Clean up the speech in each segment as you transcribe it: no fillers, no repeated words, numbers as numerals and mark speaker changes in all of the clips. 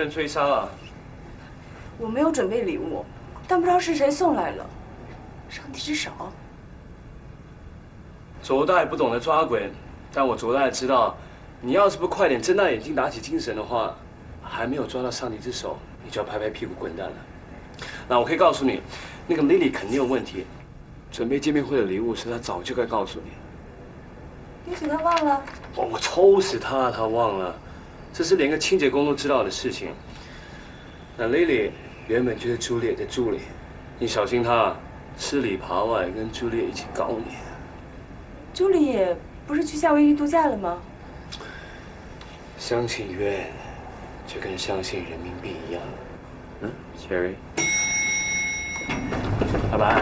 Speaker 1: 跟追杀啊！
Speaker 2: 我没有准备礼物，但不知道是谁送来了。上帝之手。
Speaker 1: 左大爷不懂得抓鬼，但我左大爷知道，你要是不快点睁大眼睛打起精神的话，还没有抓到上帝之手，你就要拍拍屁股滚蛋了。那我可以告诉你，那个 Lily 肯定有问题，准备见面会的礼物是她早就该告诉你。
Speaker 2: 也许他忘了。
Speaker 1: 我抽死他，他忘了，这是连个清洁工都知道的事情。那 Lily 原本就是朱丽叶的助理，你小心她吃里扒外，跟朱丽叶一起搞你。
Speaker 2: 朱丽叶不是去夏威夷度假了吗？
Speaker 1: 相信冤，就跟相信人民币一样。Cherry， 拜拜。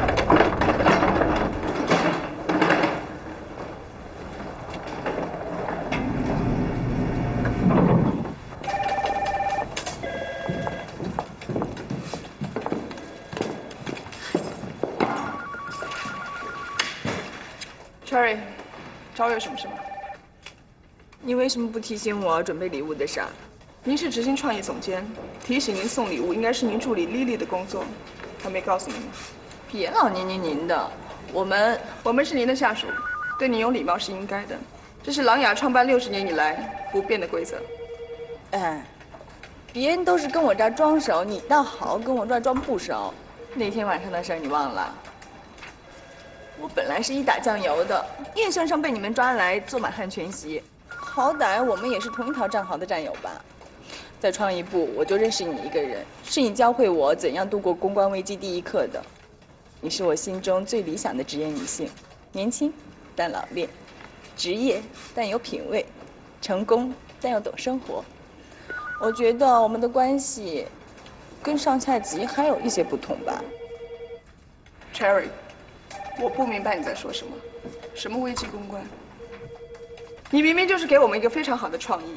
Speaker 3: Cherry， 找我有什么事吗？
Speaker 4: 你为什么不提醒我准备礼物的事儿？
Speaker 3: 您是执行创意总监，提醒您送礼物应该是您助理 Lily 的工作，他没告诉您吗？
Speaker 4: 别老您的，我们
Speaker 3: 是您的下属，对您有礼貌是应该的，这是琅琊创办60年以来不变的规则。
Speaker 4: 哎，别人都是跟我这儿装熟，你倒好，跟我这儿装不熟。那天晚上的事儿你忘了？我本来是一打酱油的，硬生生被你们抓来做满汉全席。好歹我们也是同一条战壕的战友吧。在创意部，我就认识你一个人，是你教会我怎样度过公关危机第一课的。你是我心中最理想的职业女性，年轻但老练，职业但有品味，成功但又懂生活。我觉得我们的关系跟上下级还有一些不同吧。
Speaker 3: Cherry， 我不明白你在说什么，什么危机公关？你明明就是给我们一个非常好的创意，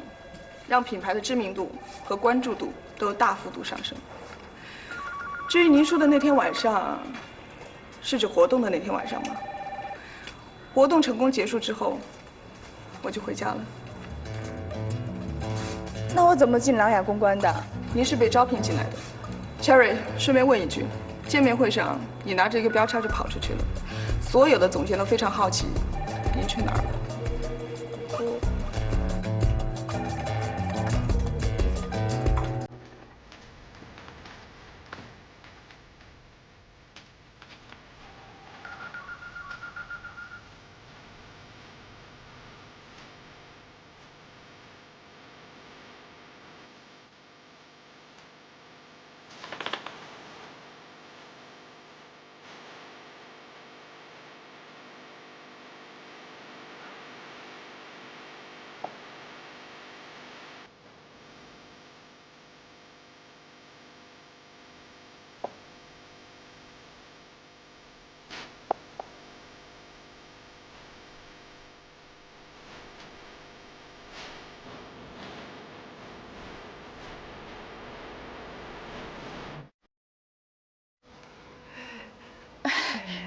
Speaker 3: 让品牌的知名度和关注度都大幅度上升。至于您说的那天晚上，是指活动的那天晚上吗？活动成功结束之后，我就回家了。
Speaker 4: 那我怎么进琅琊公关的？
Speaker 3: 您是被招聘进来的。Cherry， 顺便问一句，见面会上你拿着一个标签就跑出去了，所有的总监都非常好奇，您去哪儿了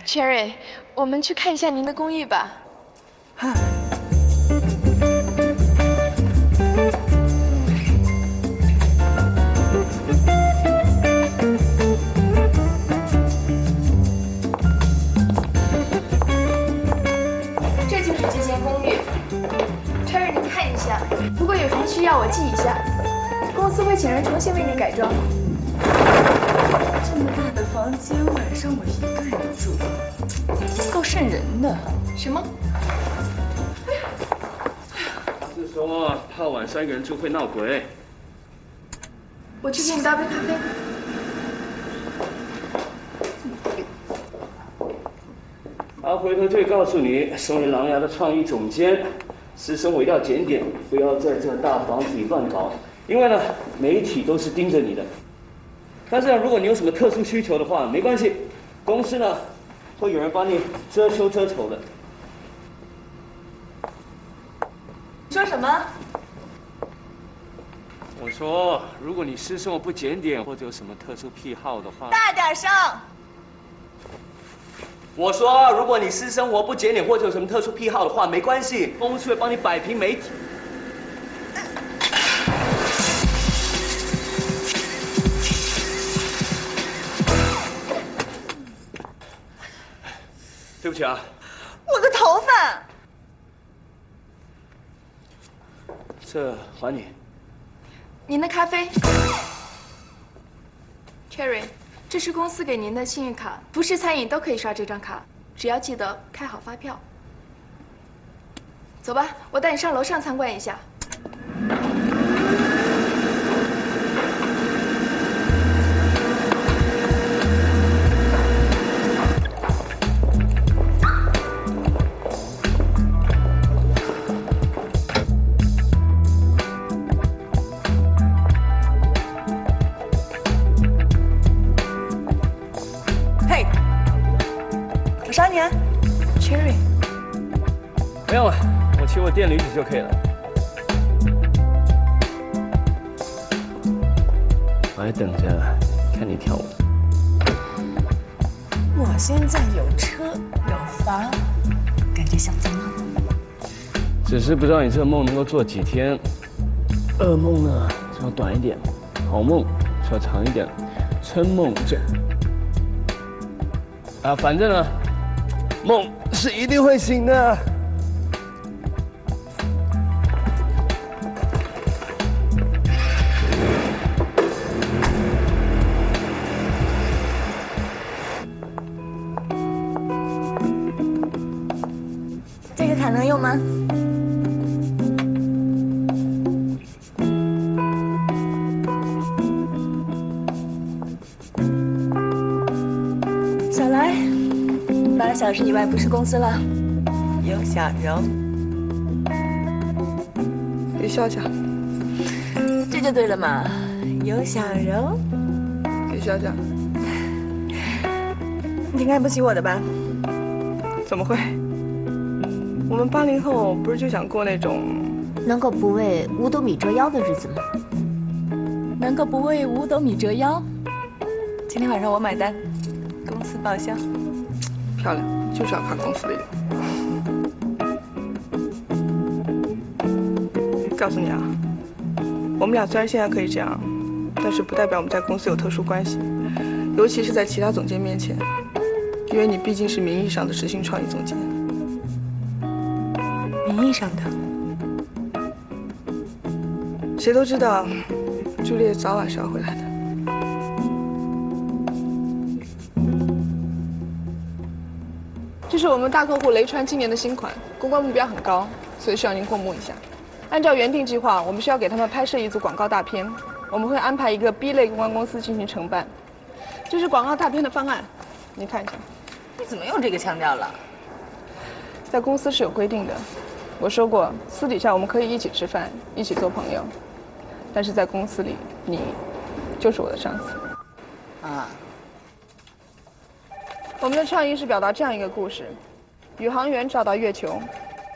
Speaker 3: ？Cherry，
Speaker 5: 我们去看一下您的公寓吧。这就是这间公寓。Cherry， 你看一下，如果有什么需要，我记一下。公司会请人重新为你改装。
Speaker 4: 这么大的房间，晚上我一个人住，够瘆人的。
Speaker 5: 什么？
Speaker 1: 他是说怕晚上一个人住会闹鬼。
Speaker 5: 我去给你倒杯咖啡。
Speaker 1: 他回头就会告诉你，身为琅琊的创意总监，私生活一定要检点，不要在这大房子里乱搞。因为呢，媒体都是盯着你的。但是呢，如果你有什么特殊需求的话，没关系，公司呢会有人帮你遮羞遮丑的。
Speaker 4: 说什么？
Speaker 1: 我说，如果你私生活不检点或者有什么特殊癖好的话，
Speaker 4: 大点声！
Speaker 1: 我说，如果你私生活不检点或者有什么特殊癖好的话，没关系，公司会帮你摆平媒体。对不起啊。
Speaker 4: 我的头发。
Speaker 1: 这还你。
Speaker 5: 您的咖啡。Cherry， 这是公司给您的信誉卡，服饰、餐饮都可以刷这张卡，只要记得开好发票。走吧，我带你上楼上参观一下。
Speaker 4: 嘿，我杀你啊
Speaker 5: Cherry，
Speaker 1: 不用了，我骑我电驴子就可以了。我还等着看你跳舞。
Speaker 4: 我现在有车有房，感觉想做梦。
Speaker 1: 只是不知道你这个梦能够做几天。噩梦呢就要短一点，好梦就要长一点。春梦就……啊，反正呢，梦是一定会醒的。
Speaker 4: 这个卡能用吗？小来，8小时以外不是公司了。有小柔，
Speaker 3: 给肖家，
Speaker 4: 这就对了嘛。有小柔，
Speaker 3: 给肖家，
Speaker 4: 你看不起我的吧？
Speaker 3: 怎么会？我们80后不是就想过那种
Speaker 6: 能够不为五斗米折腰的日子吗？
Speaker 4: 能够不为五斗米折腰？今天晚上我买单，公司报销。
Speaker 3: 漂亮，就是要看公司的人。告诉你啊，我们俩虽然现在可以这样，但是不代表我们在公司有特殊关系，尤其是在其他总监面前，因为你毕竟是名义上的执行创意总监。
Speaker 4: 名义上的。
Speaker 3: 谁都知道，朱丽叶早晚是要回来的。这是我们大客户雷川今年的新款，公关目标很高，所以需要您过目一下。按照原定计划，我们需要给他们拍摄一组广告大片，我们会安排一个 B 类公关公司进行承办。这是广告大片的方案，您看一下。
Speaker 4: 你怎么用这个腔调了？
Speaker 3: 在公司是有规定的，我说过，私底下我们可以一起吃饭，一起做朋友，但是在公司里，你就是我的上司。
Speaker 4: 啊，
Speaker 3: 我们的创意是表达这样一个故事：宇航员找到月球，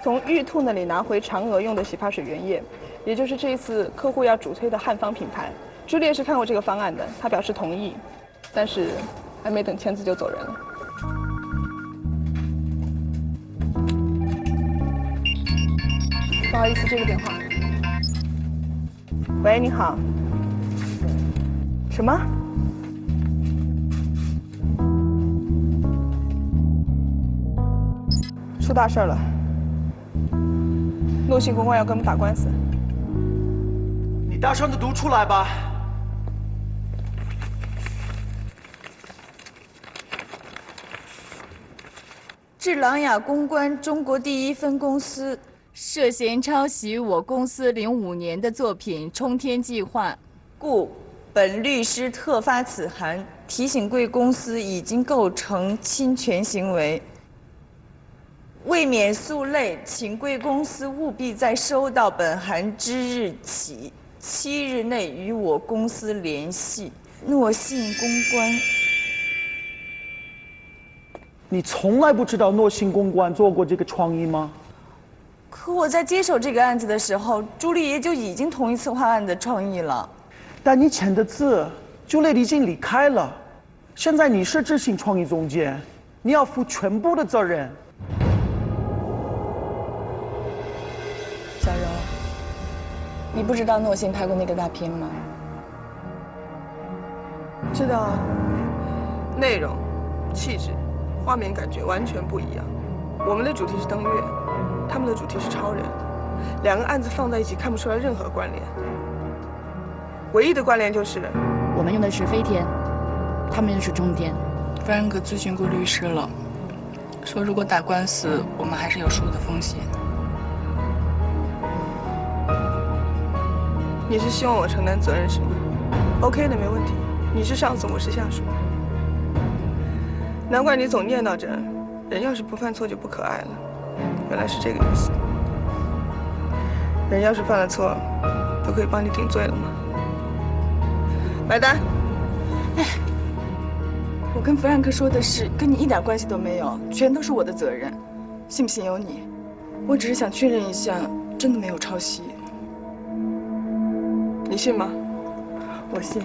Speaker 3: 从玉兔那里拿回嫦娥用的洗发水原液，也就是这一次客户要主推的汉方品牌。朱丽叶是看过这个方案的，她表示同意，但是还没等签字就走人了。不好意思，这个电话。喂，你好。什么？出大事了！诺信公关要跟我们打官司。
Speaker 7: 你大声的读出来吧。
Speaker 4: 致琅琊公关中国第一分公司涉嫌抄袭我公司05年的作品《冲天计划》，故本律师特发此函，提醒贵公司已经构成侵权行为。为免诉累，请贵公司务必在收到本函之日起7日内与我公司联系。诺信公关。
Speaker 7: 你从来不知道诺信公关做过这个创意吗？
Speaker 4: 可我在接手这个案子的时候，朱丽叶就已经同意策划案的创意了。
Speaker 7: 但你签的字，朱丽已经离开了，现在你是执行创意总监，你要负全部的责任。
Speaker 4: 小柔，你不知道诺信拍过那个大片吗？
Speaker 3: 知道啊，内容、气质、画面感觉完全不一样。我们的主题是登月，他们的主题是超人，两个案子放在一起看不出来任何关联。唯一的关联就是
Speaker 8: 我们用的是飞天，他们用的是中天。弗兰克咨询过律师了，说如果打官司，我们还是有输的风险。
Speaker 3: 你是希望我承担责任是吗 ？OK 的，没问题。你是上司，我是下属。难怪你总念叨着，人要是不犯错就不可爱了。原来是这个意思。人要是犯了错，都可以帮你顶罪了吗？买单。
Speaker 4: 我跟弗兰克说的是，跟你一点关系都没有，全都是我的责任，信不信由你。我只是想确认一下，真的没有抄袭。
Speaker 3: 你信吗？
Speaker 4: 我信。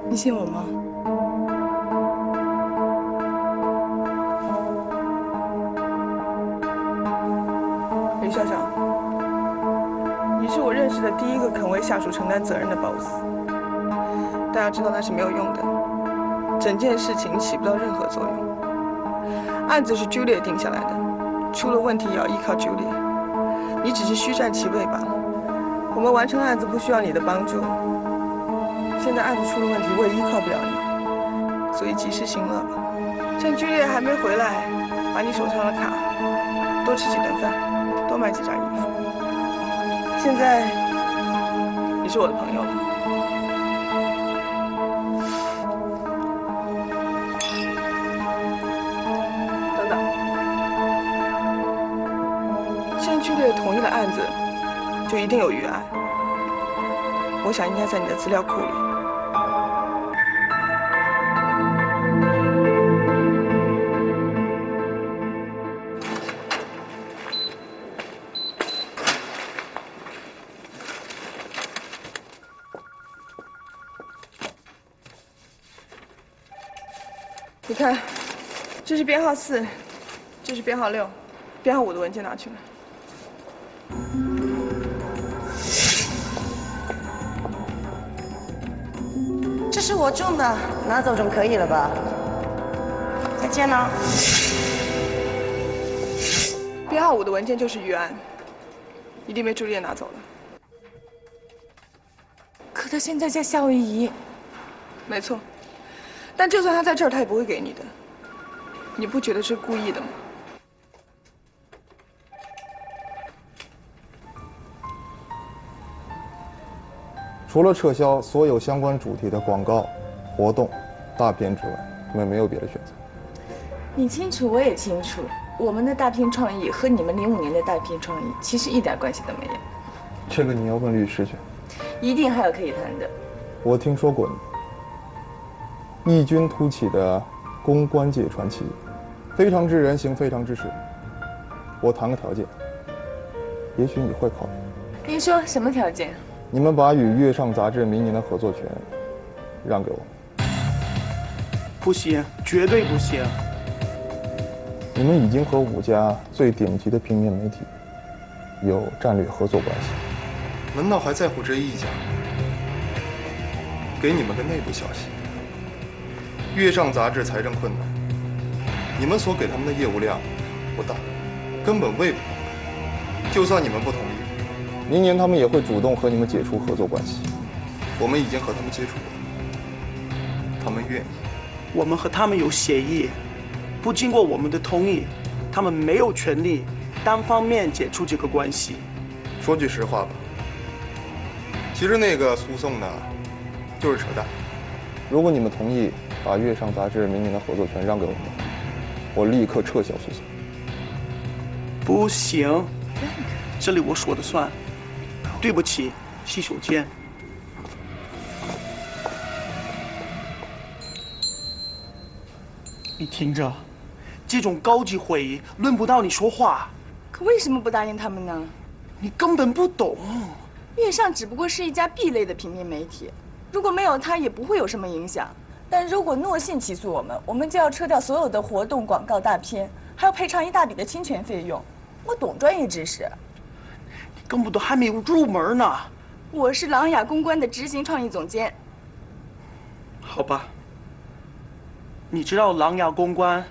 Speaker 4: 你信我吗？
Speaker 3: 李校长，你是我认识的第一个肯为下属承担责任的 boss。大家知道那是没有用的，整件事情起不到任何作用。案子是 Julia 定下来的，出了问题也要依靠 Julia， 你只是虚占其位罢了。我们完成案子不需要你的帮助，现在案子出了问题，我也依靠不了你，所以及时行乐吧。趁 Julia 还没回来，把你手上的卡多吃几顿饭，多买几件衣服。现在你是我的朋友了。等等，既然Julia同意了案子，就一定有预案。我想应该在你的资料库里。你看，这是编号4，这是编号6，编号5的文件拿去了。
Speaker 9: 这是我种的，拿走总可以了吧？再见了。
Speaker 3: 编号5的文件就是预案，一定被朱丽叶拿走了。
Speaker 4: 可他现在在夏威夷。
Speaker 3: 没错，但就算他在这儿，他也不会给你的。你不觉得是故意的吗？
Speaker 10: 除了撤销所有相关主题的广告、活动、大片之外，我们没有别的选择。
Speaker 4: 你清楚，我也清楚，我们的大片创意和你们05年的大片创意其实一点关系都没有。
Speaker 10: 这个你要问律师去。
Speaker 4: 一定还有可以谈的。
Speaker 10: 我听说过你，异军突起的公关界传奇，非常之人形，非常之实。我谈个条件，也许你会考虑。
Speaker 4: 您说什么条件？
Speaker 10: 你们把与《月上》杂志明年的合作权让给我。
Speaker 7: 不行，绝对不行。
Speaker 10: 你们已经和5家最顶级的平面媒体有战略合作关系，难道还在乎这一家？给你们个内部消息，《月上》杂志财政困难，你们所给他们的业务量不大，根本喂不饱。就算你们不同意，明年他们也会主动和你们解除合作关系。我们已经和他们接触过，他们愿意。
Speaker 7: 我们和他们有协议，不经过我们的同意，他们没有权利单方面解除这个关系。
Speaker 10: 说句实话吧，其实那个诉讼呢，就是扯淡。如果你们同意把《月上》杂志明年的合作权让给我们，我立刻撤销诉讼。
Speaker 7: 不行，这里我说了算。对不起，洗手间。你听着，这种高级会议轮不到你说话。
Speaker 4: 可为什么不答应他们呢？
Speaker 7: 你根本不懂。
Speaker 4: 月上只不过是一家 B 类的平面媒体，如果没有它，也不会有什么影响。但如果诺信起诉我们，我们就要撤掉所有的活动、广告、大片，还要赔偿一大笔的侵权费用。我懂专业知识。
Speaker 7: 你根本都还没有入门呢。
Speaker 4: 我是琅琊公关的执行创意总监。
Speaker 7: 好吧。你知道琅琊公关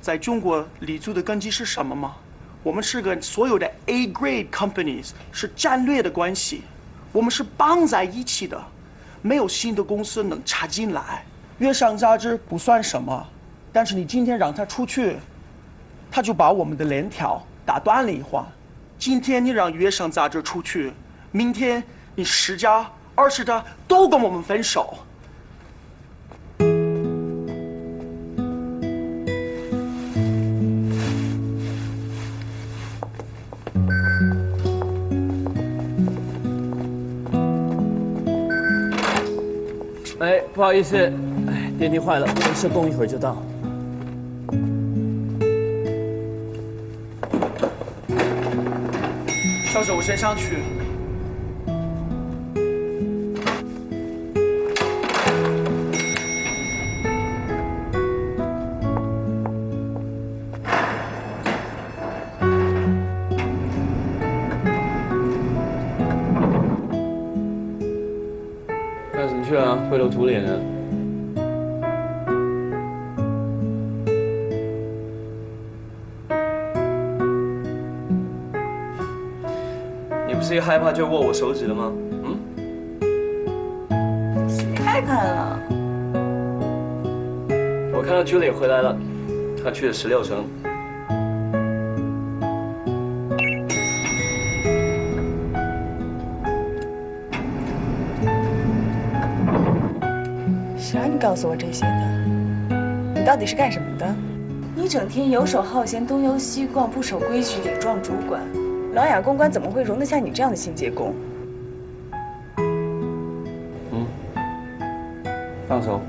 Speaker 7: 在中国立足的根基是什么吗？我们是跟所有的 A grade companies 是战略的关系，我们是绑在一起的，没有新的公司能插进来。月商杂志不算什么，但是你今天让他出去，他就把我们的链条打断了一环。今天你让月商杂志出去，明天你10家20家都跟我们分手。
Speaker 1: 哎，不好意思，哎，电梯坏了，我施工一会儿就到。
Speaker 7: 小手，我先上去。
Speaker 1: 干什么去啊？灰头土脸的。你不是一害怕就握我手指了吗？嗯？
Speaker 4: 谁害怕了？
Speaker 1: 我看到 Julie 回来了，她去了16城。
Speaker 4: 谁让你告诉我这些的？你到底是干什么的？你整天游手好闲，东游西逛，不守规矩，顶撞主管。琅琊公关怎么会容得下你这样的清洁工？
Speaker 1: 放手。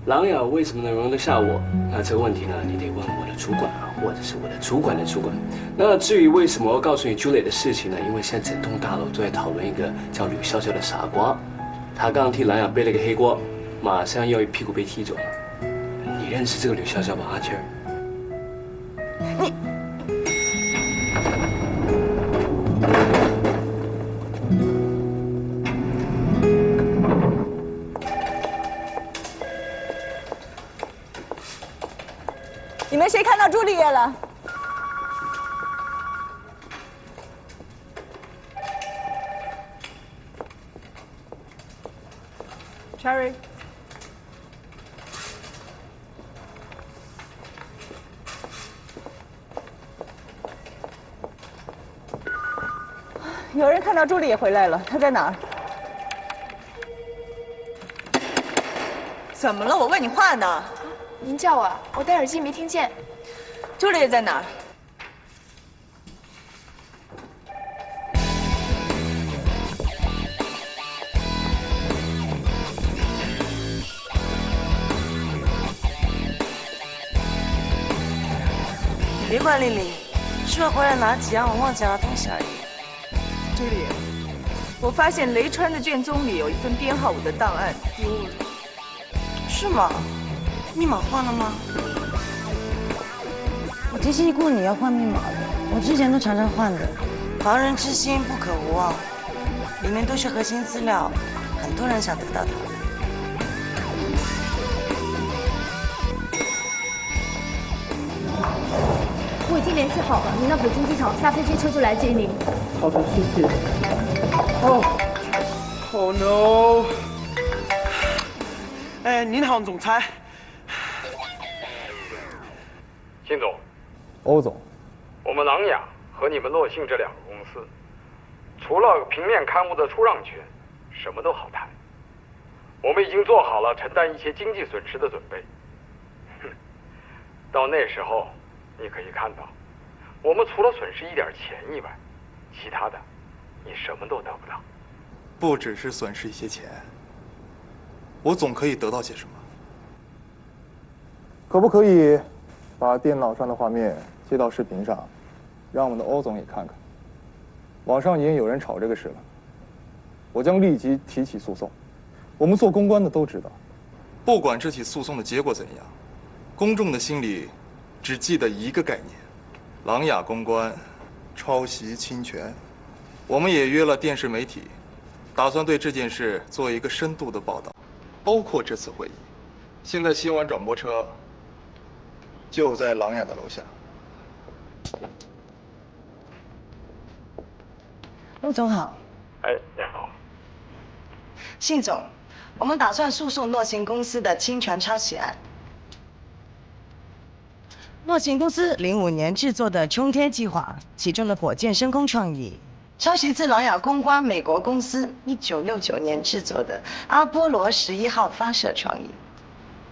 Speaker 1: 琅琊为什么能容得下我？那这个问题呢，你得问我的主管啊，或者是我的主管的主管。那至于为什么我要告诉你 Julie 的事情呢？因为现在整栋大楼都在讨论一个叫吕潇潇的傻瓜，他刚替琅琊背了个黑锅，马上要一屁股被踢走了。你认识这个吕潇潇吧，阿谦？
Speaker 4: 你们谁看到朱丽叶了？
Speaker 3: Cherry，
Speaker 4: 有人看到朱丽叶回来了，她在哪儿？怎么了？我问你话呢。
Speaker 5: 您叫我，我戴耳机没听见。
Speaker 4: 朱丽叶在哪儿？
Speaker 9: 别管丽丽，是不是回来拿几样我忘记拿的东西而已？
Speaker 4: 朱丽叶，我发现雷川的卷宗里有一份编号5的档案丢了。
Speaker 9: 是吗？密码换了吗？我提醒过你要换密码的，我之前都常常换的。防人之心不可无啊，里面都是核心资料，很多人想得到它。
Speaker 6: 我已经联系好了，您到北京机场下飞机车就来接您。
Speaker 7: 好的，谢谢。Oh no！ 哎，您好，总裁。
Speaker 11: 金总，
Speaker 12: 欧总，
Speaker 11: 我们琅琊和你们洛信这2个公司，除了平面刊物的出让权，什么都好谈。我们已经做好了承担一些经济损失的准备。哼，到那时候。 你可以看到，我们除了损失一点钱以外，其他的你什么都得不到。
Speaker 10: 不只是损失一些钱，我总可以得到些什么。
Speaker 12: 可不可以把电脑上的画面接到视频上，让我们的欧总也看看？网上已经有人炒这个事了，我将立即提起诉讼。我们做公关的都知道，
Speaker 10: 不管这起诉讼的结果怎样，公众的心里。 只记得一个概念：琅琊公关抄袭侵权。我们也约了电视媒体，打算对这件事做一个深度的报道，包括这次会议。现在新闻转播车
Speaker 12: 就在琅琊的楼下。
Speaker 9: 陆总好。
Speaker 11: 哎，你好。
Speaker 9: 信总，我们打算诉讼诺行公司的侵权抄袭案。诺行公司05年制作的冲天计划，其中的火箭升空创意，抄袭自琅琊公关美国公司1969年制作的阿波罗11号发射创意，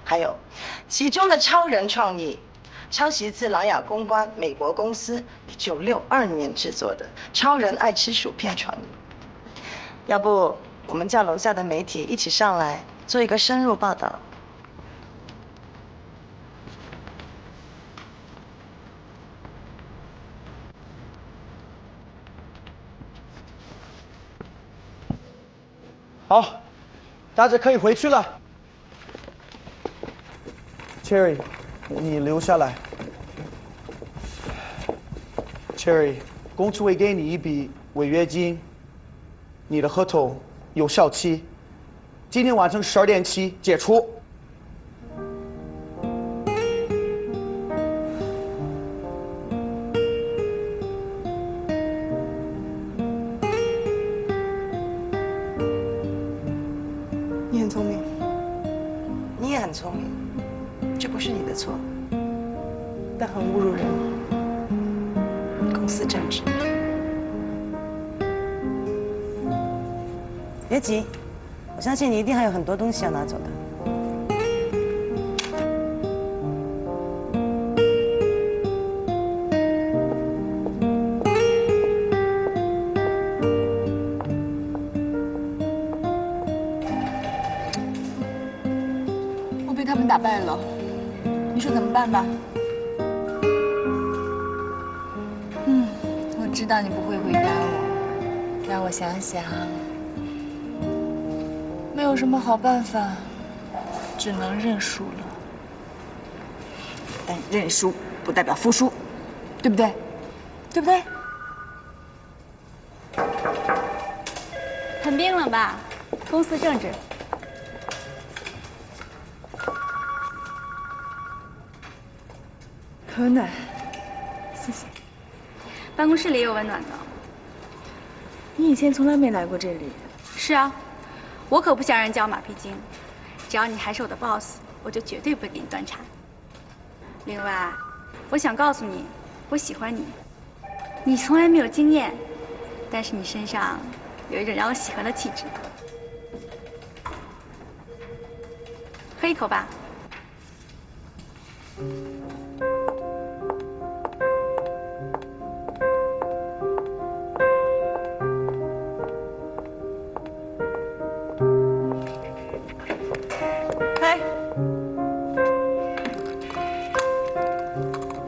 Speaker 9: 还有其中的超人创意，抄袭自琅琊公关美国公司1962年制作的超人爱吃薯片创意。要不我们叫楼下的媒体一起上来做一个深入报道。
Speaker 7: 好，大家可以回去了。Cherry， 你留下来。Cherry， 公司会给你一笔违约金，你的合同有效期，今天晚上12点起解除。
Speaker 3: 你很聪明，
Speaker 9: 你也很聪明，这不是你的错，
Speaker 3: 但很侮辱人。
Speaker 9: 公司政治。别急，我相信你一定还有很多东西要拿走的。
Speaker 4: 我被他们打败了，你说怎么办吧？我知道你不会回答我，让我想想。没有什么好办法，只能认输了。但认输不代表服输，对不对？对不对？
Speaker 6: 很冰冷吧？公司政治。
Speaker 4: 可暖，谢谢。
Speaker 6: 办公室里也有温暖的。
Speaker 4: 你以前从来没来过这里。
Speaker 6: 是啊，我可不想让人叫我马屁精。只要你还是我的 boss， 我就绝对不会给你端茶。另外，我想告诉你，我喜欢你。你从来没有经验，但是你身上有一种让我喜欢的气质。喝一口吧。
Speaker 4: 嗨，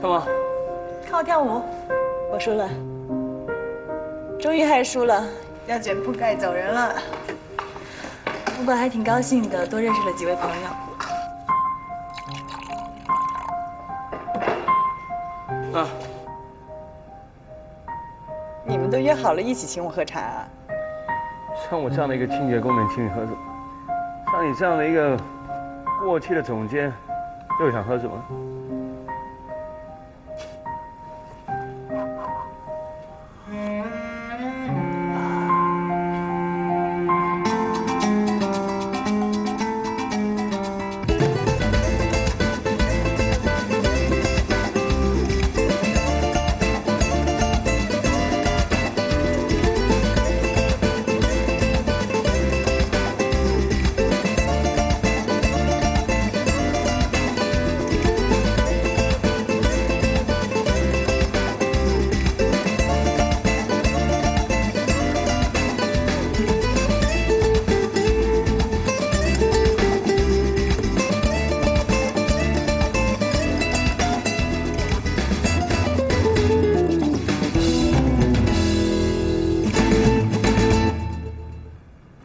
Speaker 1: 干嘛？
Speaker 4: 看我跳舞，我输了，终于还输了，要卷铺盖走人了。不过还挺高兴的，多认识了几位朋友。
Speaker 1: 啊，
Speaker 4: 你们都约好了一起请我喝茶啊？
Speaker 1: 像我这样的一个清洁工能请你喝什么？像你这样的一个过气的总监，又想喝什么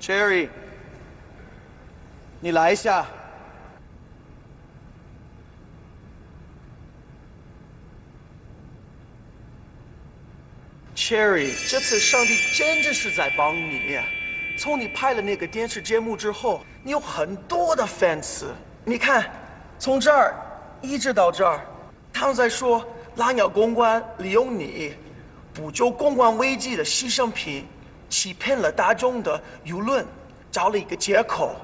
Speaker 1: ？Cherry，
Speaker 7: 你来一下。Cherry， 这次上帝真的是在帮你。从你拍了那个电视节目之后，你有很多的粉丝。你看，从这儿一直到这儿，他们在说琅琊公关利用你补救公关危机的牺牲品，欺骗了大众的舆论，找了一个借口，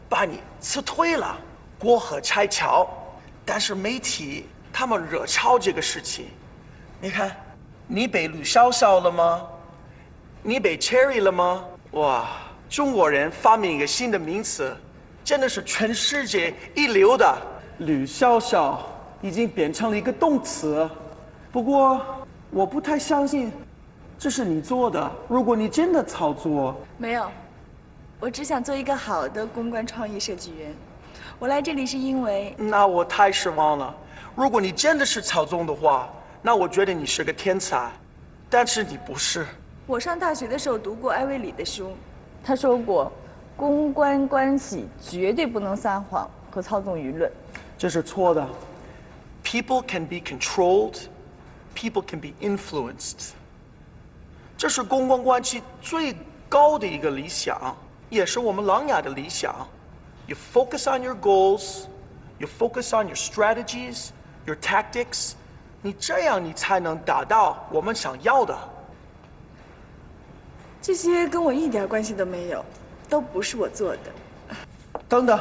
Speaker 7: 把你辞退了，过河拆桥。但是媒体他们热炒这个事情，你看，你被吕小小了吗？你被 Cherry 了吗？哇，中国人发明一个新的名词，真的是全世界一流的。吕小小已经变成了一个动词，不过我不太相信这是你做的。如果你真的操作，
Speaker 4: 没有，我只想做一个好的公关创意设计员。我来这里是因为……
Speaker 7: 那我太失望了。如果你真的是操纵的话，那我觉得你是个天才，但是你不是。
Speaker 4: 我上大学的时候读过艾薇里的书，他说过，公关关系绝对不能撒谎和操纵舆论。
Speaker 7: 这是错的。People can be controlled, people can be influenced。这是公关关系最高的一个理想，也是我们琅琊的理想。You focus on your goals, you focus on your strategies, your tactics。你这样，你才能达到我们想要的。
Speaker 4: 这些跟我一点关系都没有，都不是我做的。
Speaker 7: 等等，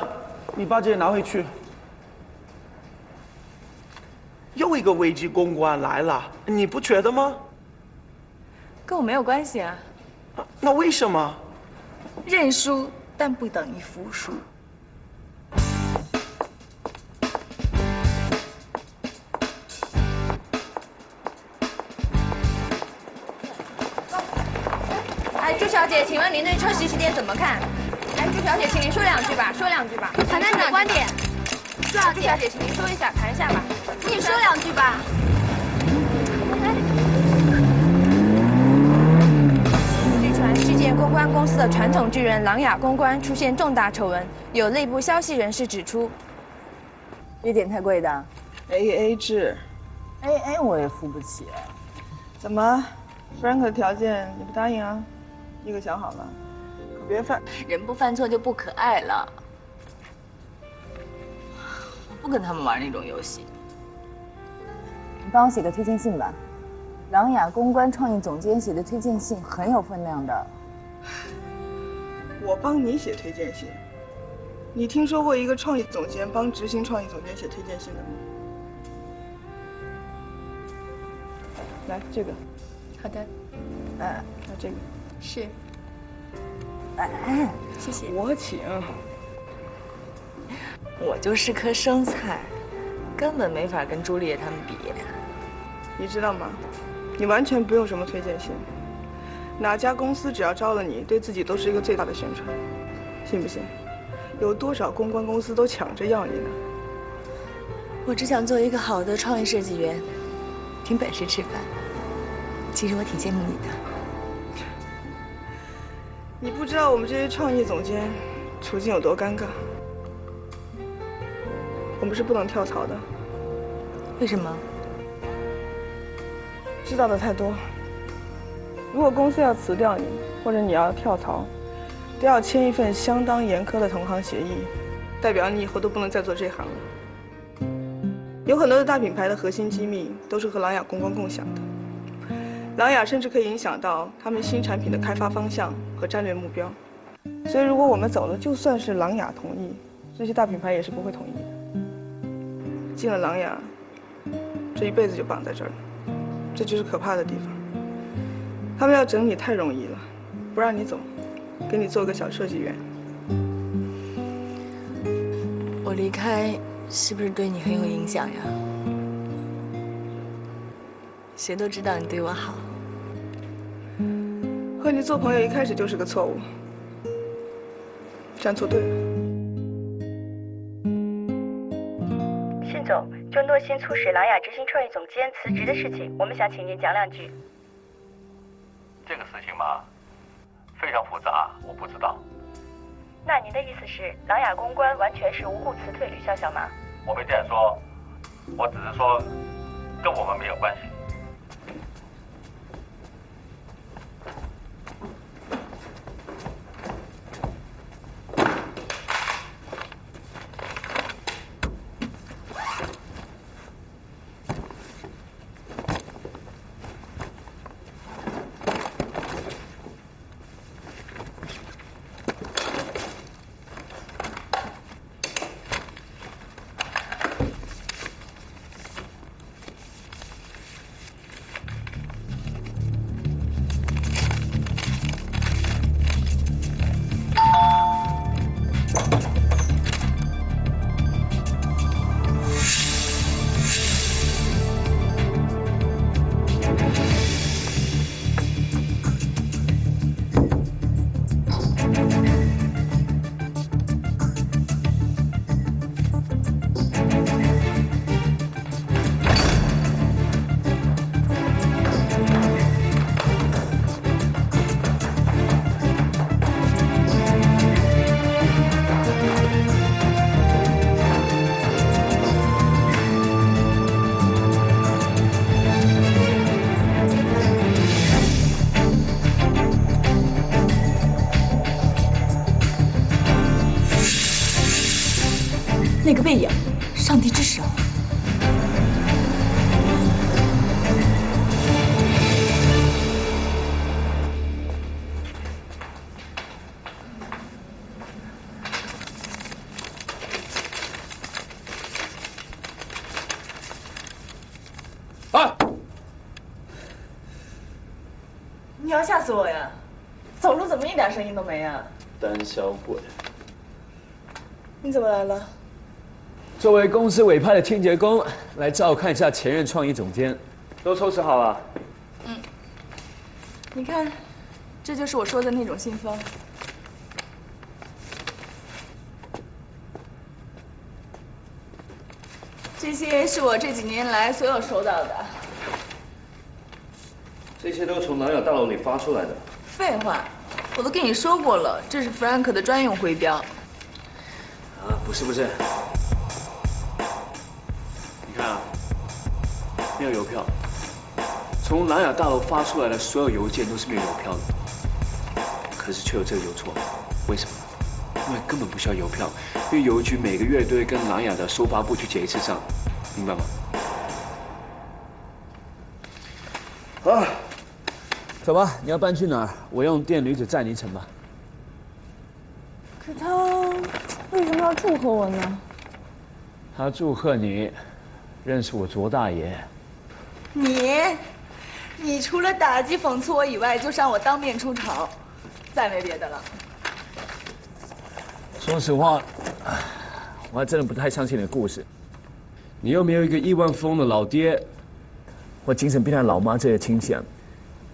Speaker 7: 你把这些拿回去。又一个危机公关来了，你不觉得吗？
Speaker 4: 跟我没有关系啊。
Speaker 7: 那为什么？
Speaker 4: 认输，但不等于服输。
Speaker 13: 哎，朱小姐，请问您对车袭时点怎么看？哎，朱小姐，请您说两句吧，说两句吧，谈谈你的观点。朱小姐，请您说一下，谈一下吧。你也说两句吧。据传，世界公关公司的传统巨人琅琊公关出现重大丑闻，有内部消息人士指出，
Speaker 4: 也点太贵的
Speaker 3: ，AA 制
Speaker 4: ，AA 我也付不起。
Speaker 3: 怎么 ，Frank 的条件你不答应啊？你可想好了，可别犯。
Speaker 4: 人不犯错就不可爱了。我不跟他们玩那种游戏。
Speaker 14: 你帮我写个推荐信吧，琅琊公关创意总监写的推荐信很有分量的。
Speaker 3: 我帮你写推荐信？你听说过一个创意总监帮执行创意总监写推荐信的吗？来，这个。
Speaker 4: 好的。
Speaker 3: 来这个。
Speaker 4: 是。谢谢。
Speaker 3: 我请。
Speaker 4: 我就是颗生菜，根本没法跟朱丽叶他们比。
Speaker 3: 你知道吗？你完全不用什么推荐信，哪家公司只要招了你，对自己都是一个最大的宣传，信不信？有多少公关公司都抢着要你呢？
Speaker 4: 我只想做一个好的创意设计员，凭本事吃饭。其实我挺羡慕你的。
Speaker 3: 你不知道我们这些创意总监处境有多尴尬。我们是不能跳槽的。
Speaker 4: 为什么？
Speaker 3: 知道的太多。如果公司要辞掉你，或者你要跳槽，都要签一份相当严苛的同行协议，代表你以后都不能再做这行了。有很多的大品牌的核心机密都是和琅琊公关共享的，琅琊甚至可以影响到他们新产品的开发方向和战略目标。所以如果我们走了，就算是琅琊同意，这些大品牌也是不会同意的。进了琅琊，这一辈子就绑在这儿了，这就是可怕的地方。他们要整你太容易了，不让你走，给你做个小设计员。
Speaker 4: 我离开是不是对你很有影响呀？谁都知道你对我好。
Speaker 3: 和你做朋友一开始就是个错误，站错队了。
Speaker 15: 信总，就诺心促使琅琊执行创意总监辞职的事情，我们想请您讲两句。
Speaker 16: 这个事情嘛，非常复杂，我不知道。
Speaker 15: 那您的意思是，琅琊公关完全是无故辞退吕潇潇吗？
Speaker 16: 我没这样说，我只是说，跟我们没有关系。
Speaker 4: 那个背影，上帝之手。
Speaker 1: 啊！
Speaker 4: 你要吓死我呀！走路怎么一点声音都没啊？
Speaker 1: 胆小鬼！
Speaker 4: 你怎么来了？
Speaker 1: 作为公司委派的清洁工，来照看一下前任创意总监。都收拾好了？
Speaker 4: 你看，这就是我说的那种信封。这些是我这几年来所有收到的。
Speaker 1: 这些都是从南雅大楼里发出来的。
Speaker 4: 废话，我都跟你说过了，这是 Frank 的专用徽标。
Speaker 1: 啊，不是，你看啊，没有邮票。从南雅大楼发出来的所有邮件都是没有邮票的，可是却有这个邮戳，为什么？因为根本不需要邮票，因为邮局每个月都会跟南雅的收发部去结一次账，明白吗？啊，走吧，你要搬去哪儿？我用电驴子载你一程吧。
Speaker 4: 可他为什么要祝贺我呢？
Speaker 1: 他祝贺你认识我卓大爷。
Speaker 4: 你除了打击讽刺我以外，就让我当面出丑，再没别的了。
Speaker 1: 说实话，我还真的不太相信你的故事。你又没有一个亿万富翁的老爹，或精神病态老妈这些亲戚啊。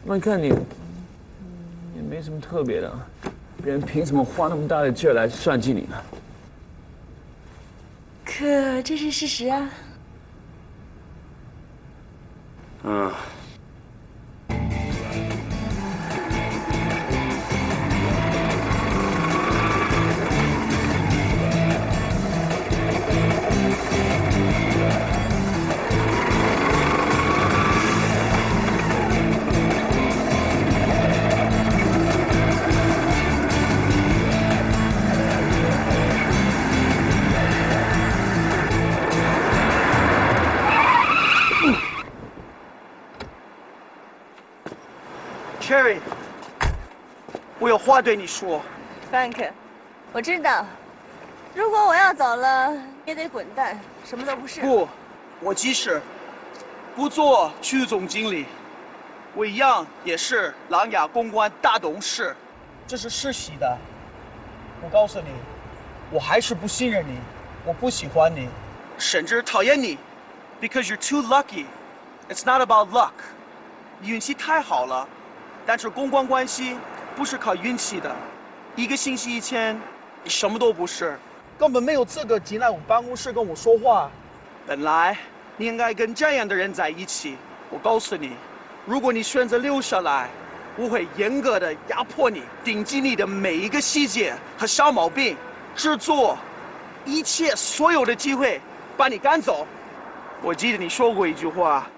Speaker 1: 那看你，也没什么特别的，别人凭什么花那么大的劲儿来算计你呢？
Speaker 4: 可这是事实啊。
Speaker 1: 嗯。
Speaker 7: Cherry， 我有话对你说。
Speaker 4: Frank， 我知道，如果我要走了，也得滚蛋，什么都不是。
Speaker 7: 不，我即使不做区总经理，我一样也是琅琊公关大董事，这是世袭的。我告诉你，我还是不信任你，我不喜欢你，甚至讨厌你 ，because you're too lucky. It's not about luck. 运气太好了。但是公关关系不是靠运气的，一个星期以前你什么都不是，根本没有资格进来我办公室跟我说话。本来你应该跟这样的人在一起。我告诉你，如果你选择留下来，我会严格的压迫你，盯紧你的每一个细节和小毛病，制作一切所有的机会把你赶走。我记得你说过一句话：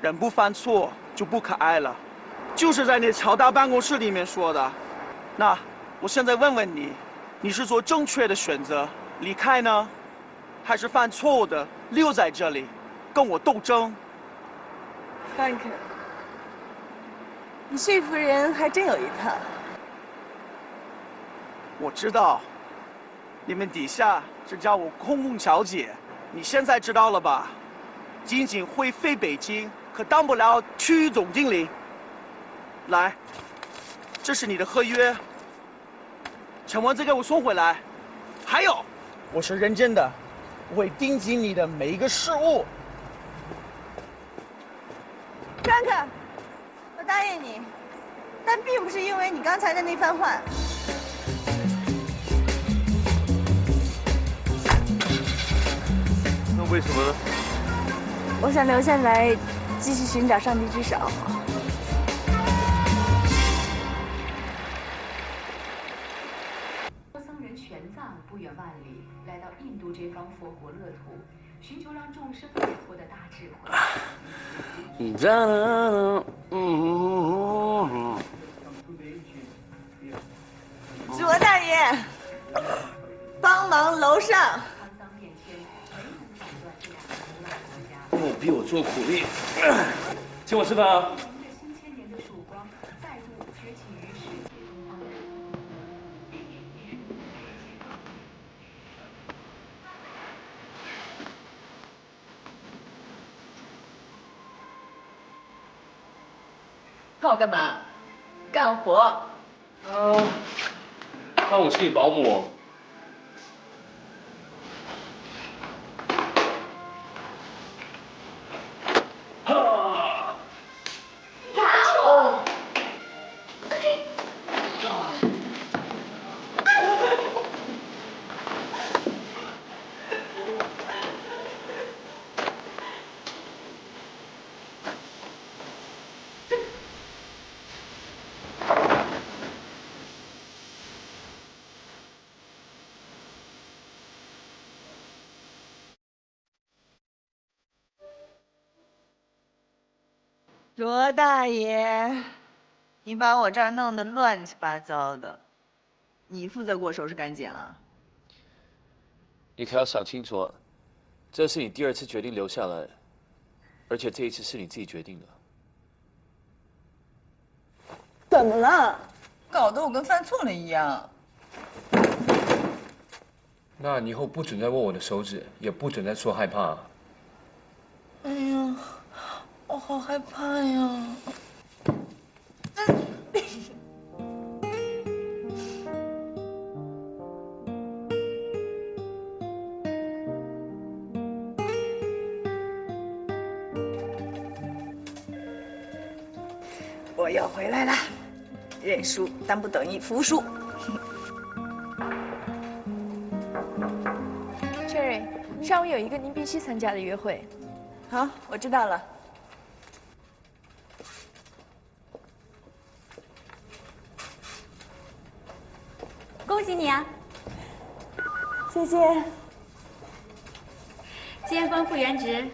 Speaker 7: 人不犯错就不可爱了。就是在那乔大办公室里面说的。那我现在问问你，你是做正确的选择离开呢，还是犯错误的留在这里跟我斗争
Speaker 4: ？Frank， 你说服人还真有一套。
Speaker 7: 我知道，你们底下只叫我空空小姐，你现在知道了吧？仅仅会飞北京，可当不了区总经理。来，这是你的合约，签完再给我送回来。还有，我是认真的，我会盯紧你的每一个事物。
Speaker 4: Frank， 我答应你，但并不是因为你刚才的那番话。
Speaker 1: 那为什么呢？
Speaker 4: 我想留下来，继续寻找上帝之手。
Speaker 17: 不远万里，来到印度这方佛国乐土，寻求让众生解脱的大智慧。
Speaker 4: 卓大爷，帮忙楼上。
Speaker 1: 逼我做苦力，请我吃饭啊！
Speaker 4: 看我干嘛？干活。
Speaker 1: 当我是你保姆。
Speaker 9: 罗大爷，你把我这儿弄得乱七八糟的，
Speaker 4: 你负责给我收拾干净啊？
Speaker 1: 你可要想清楚了，这是你第2次决定留下来，而且这一次是你自己决定的。
Speaker 4: 怎么了？搞得我跟犯错了一样。
Speaker 1: 那你以后不准再握我的手指，也不准再说害怕。
Speaker 4: 哎呀，我好害怕呀！我又回来了，认输但不等于服输。
Speaker 5: Cherry， 上午有一个您必须参加的约会。
Speaker 4: 好，我知道了。
Speaker 6: 恭喜你啊！
Speaker 14: 谢谢。
Speaker 6: 既然官复原职，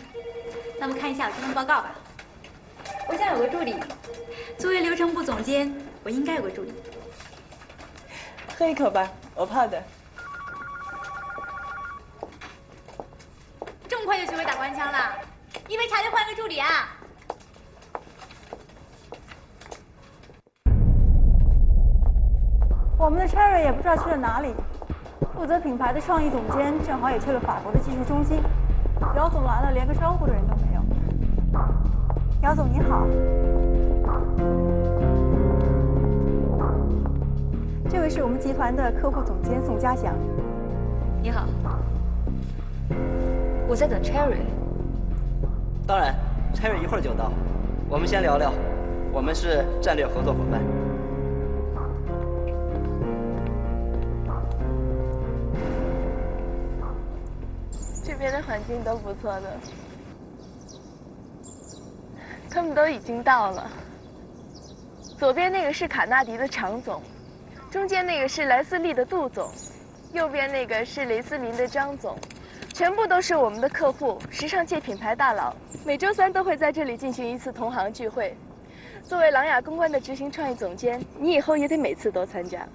Speaker 6: 那么看一下我这份报告吧。我想有个助理，作为流程部总监，我应该有个助理。
Speaker 4: 喝一口吧，我泡的。
Speaker 6: 这么快就学会打官腔了？一杯茶就换个助理啊？
Speaker 14: 我们的 Cherry 也不知道去了哪里，负责品牌的创意总监正好也去了法国的技术中心。姚总来了，连个招呼的人都没有。姚总你好，这位是我们集团的客户总监宋家祥。
Speaker 5: 你好，我在等 Cherry。
Speaker 18: 当然 ，Cherry 一会儿就到。我们先聊聊，我们是战略合作伙伴。
Speaker 19: 这边的环境都不错的，他们都已经到了。左边那个是卡纳迪的常总，中间那个是莱斯利的杜总，右边那个是雷思林的张总，全部都是我们的客户，时尚界品牌大佬。每周3都会在这里进行一次同行聚会。作为琅琊公关的执行创意总监，你以后也得每次都参加。